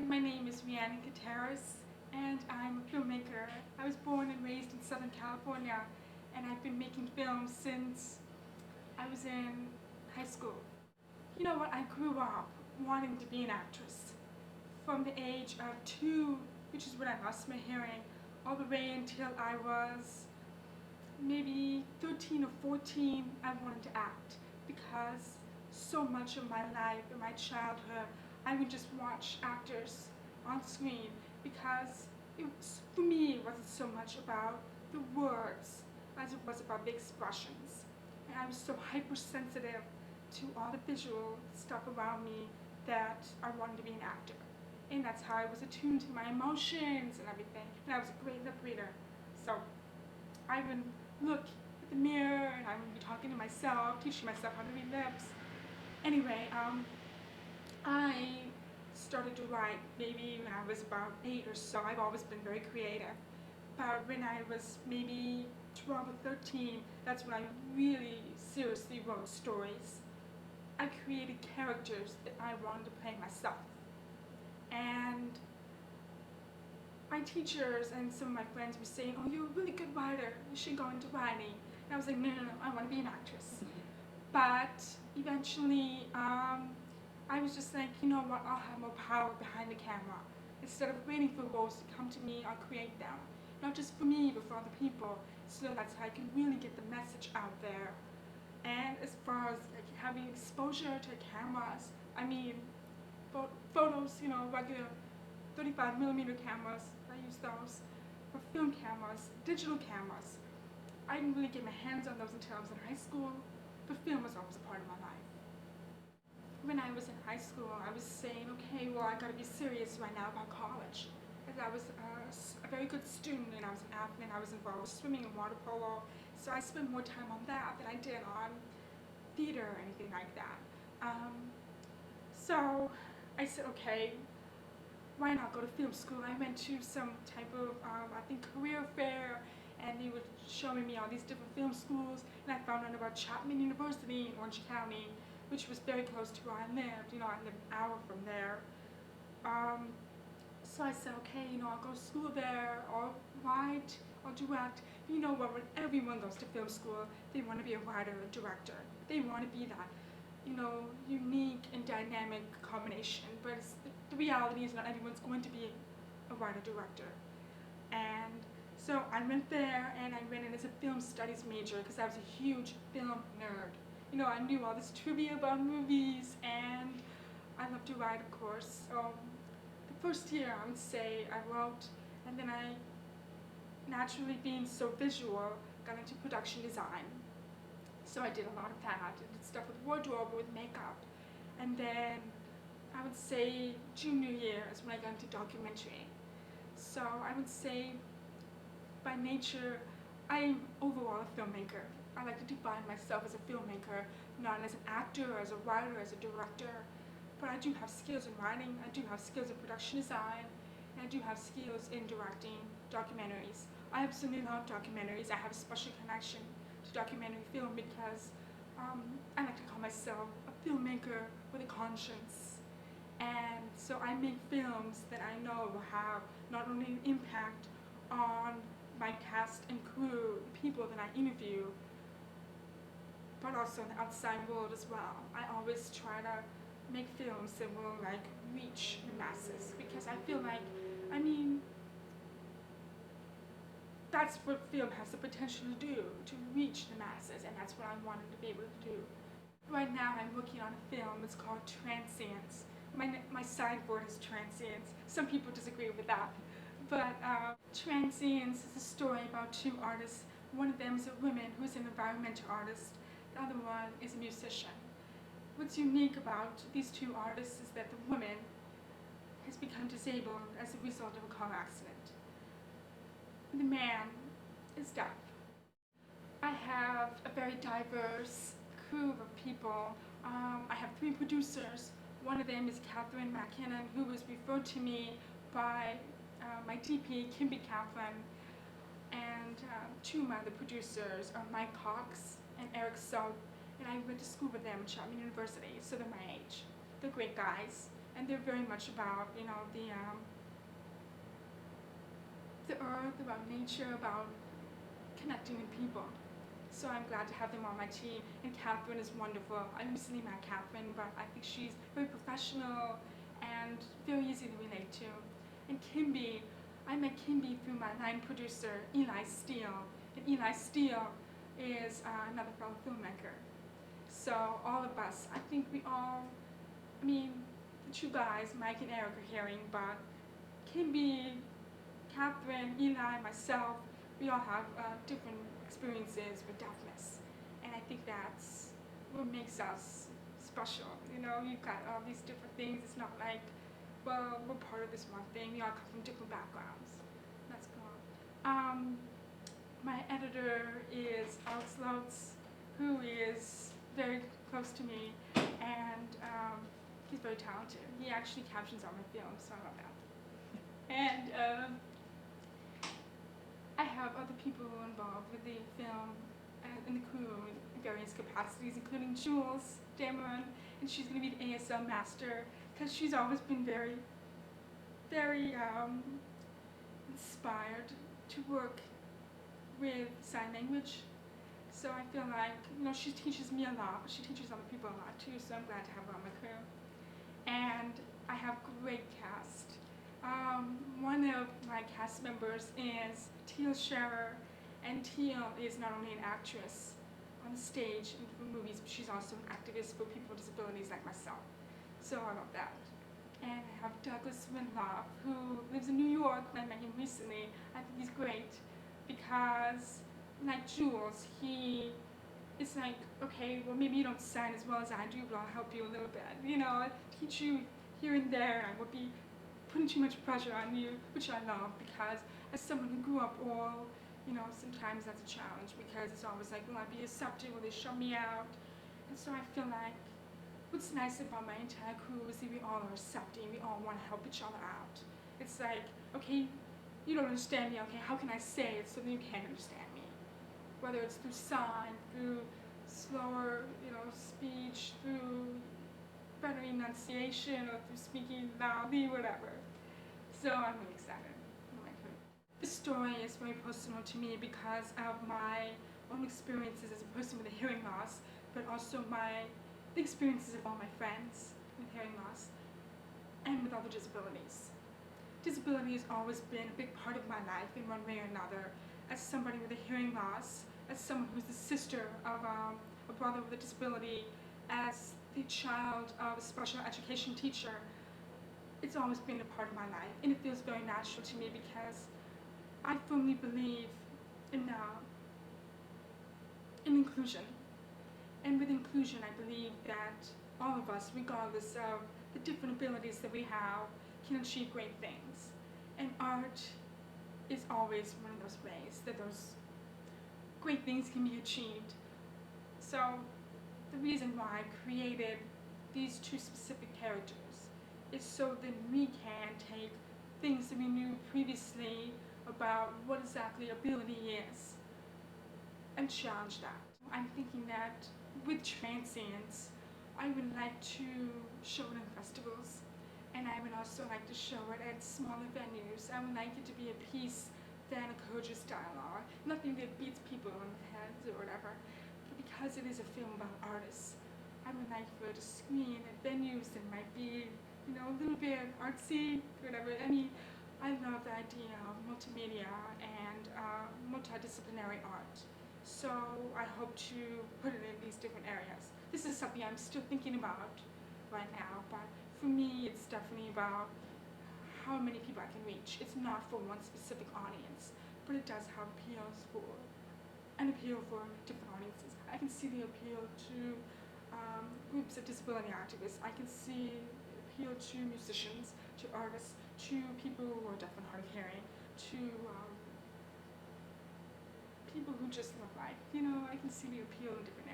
My name is Rhianon Gutierrez, and I'm a filmmaker. I was born and raised in Southern California, and I've been making films since I was in high school. You know what? I grew up wanting to be an actress. From the age of 2, which is when I lost my hearing, all the way until I was maybe 13 or 14, I wanted to act because so much of my life and my childhood, I would just watch actors on screen because for me, it wasn't so much about the words as it was about the expressions. And I was so hypersensitive to all the visual stuff around me that I wanted to be an actor. And that's how I was attuned to my emotions and everything. And I was a great lip reader. So I would look at the mirror and I would be talking to myself, teaching myself how to read lips. Anyway, I started to write maybe when I was about 8 or so. I've always been very creative. But when I was maybe 12 or 13, that's when I really seriously wrote stories. I created characters that I wanted to play myself. And my teachers and some of my friends were saying, "Oh, you're a really good writer. You should go into writing." And I was like, no, I want to be an actress. But eventually, I was just like, you know what, I'll have more power behind the camera. Instead of waiting for roles to come to me, I'll create them. Not just for me, but for other people. So that's how I can really get the message out there. And as far as like having exposure to cameras, I mean, photos, regular 35mm cameras, I use those. For film cameras, digital cameras, I didn't really get my hands on those until I was in high school, but film was always a part of my life. When I was in high school, I was saying, okay, well, I gotta be serious right now about college. Because I was a very good student and I was an athlete, I was involved with swimming and water polo, so I spent more time on that than I did on theater or anything like that. So I said, okay, why not go to film school? I went to some type of, I think, career fair, and they were showing me all these different film schools, and I found out about Chapman University in Orange County, which was very close to where I lived. I lived an hour from there. So I said, okay, I'll go to school there, or write, or direct. But you know what, when everyone goes to film school, they want to be a writer or a director. They want to be that, unique and dynamic combination. But the reality is not everyone's going to be a writer-director. And so I went there, and I went in as a film studies major because I was a huge film nerd. I knew all this trivia about movies, and I love to write, of course. So the first year, I would say, I wrote, and then I, naturally being so visual, got into production design. So I did a lot of that. I did stuff with wardrobe, with makeup. And then I would say junior year is when I got into documentary. So I would say by nature, I'm overall a filmmaker. I like to define myself as a filmmaker, not as an actor, as a writer, as a director. But I do have skills in writing, I do have skills in production design, and I do have skills in directing documentaries. I absolutely love documentaries. I have a special connection to documentary film because I like to call myself a filmmaker with a conscience. And so I make films that I know will have not only an impact on my cast and crew, the people that I interview, but also in the outside world as well. I always try to make films that will reach the masses because I feel like, that's what film has the potential to do, to reach the masses, and that's what I wanted to be able to do. Right now I'm working on a film, it's called Transients. My sideboard is Transients. Some people disagree with that. But Transients is a story about 2 artists. One of them is a woman who's an environmental artist. The other one is a musician. What's unique about these 2 artists is that the woman has become disabled as a result of a car accident. The man is deaf. I have a very diverse crew of people. I have 3 producers. One of them is Catherine McKinnon, who was referred to me by my DP, Kimby Catherine, and 2 of my other producers are Mike Cox and Eric Soap, and I went to school with them at Chapman University, so they're my age. they're great guys, and they're very much about, the earth, about nature, about connecting with people. So I'm glad to have them on my team. And Catherine is wonderful. I recently met Catherine, but I think she's very professional and very easy to relate to. And Kimby, I met Kimby through my line producer, Eli Steele. And Eli Steele is another fellow filmmaker. So all of us, I think we all, the two guys, Mike and Eric, are hearing, but Kimby, Catherine, Eli, myself, we all have different experiences with deafness. And I think that's what makes us special. You've got all these different things. It's not like, well, we're part of this one thing. We all come from different backgrounds. That's cool. My editor is Alex Lotz, who is very close to me, and he's very talented. He actually captions all my films, so I love that. And I have other people involved with the film and the crew in various capacities, including Jules, Dameron, and she's going to be the ASL master, because she's always been very, very inspired to work with sign language. So I feel like, she teaches me a lot, but she teaches other people a lot too, so I'm glad to have her on my crew. And I have great cast. One of my cast members is Teal Scherer, and Teal is not only an actress on the stage and for movies, but she's also an activist for people with disabilities like myself. So I love that. And I have Douglas Winloff, who lives in New York. I met him recently. I think he's great because, like Jules, it's like, okay, well, maybe you don't sign as well as I do, but I'll help you a little bit. I'll teach you here and there. I would be putting too much pressure on you, which I love, because as someone who grew up oral, sometimes that's a challenge, because it's always like, will I be accepted? Will they shut me out? And so I feel like what's nice about my entire crew is that we all are accepting. We all want to help each other out. It's like, okay, you don't understand me. Okay, how can I say it so that you can understand me? Whether it's through sign, through slower, speech, through better enunciation, or through speaking loudly, whatever. So I'm really excited. This story is very personal to me because of my own experiences as a person with a hearing loss, but also the experiences of all my friends with hearing loss and with other disabilities. Disability has always been a big part of my life in one way or another. As somebody with a hearing loss, as someone who's the sister of a brother with a disability, as the child of a special education teacher, it's always been a part of my life, and it feels very natural to me because I firmly believe in inclusion. And with inclusion, I believe that all of us, regardless of the different abilities that we have, can achieve great things. And art is always one of those ways that those great things can be achieved. So the reason why I created these two specific characters is so that we can take things that we knew previously about what exactly ability is and challenge that. I'm thinking that with Transients, I would like to show it in festivals, and I would also like to show it at smaller venues. I would like it to be a piece that encourages dialogue, nothing that beats people on the heads or whatever, but because it is a film about artists, I would like for it to screen at venues that might be, a little bit artsy, whatever. I love the idea of multimedia and multidisciplinary art. So I hope to put it in these different areas. This is something I'm still thinking about right now, but for me, it's definitely about how many people I can reach. It's not for one specific audience, but it does have an appeal for different audiences. I can see the appeal to groups of disability activists. I can see the appeal to musicians, to artists, to people who are deaf and hard of hearing, to people who just love life. I can see the appeal in different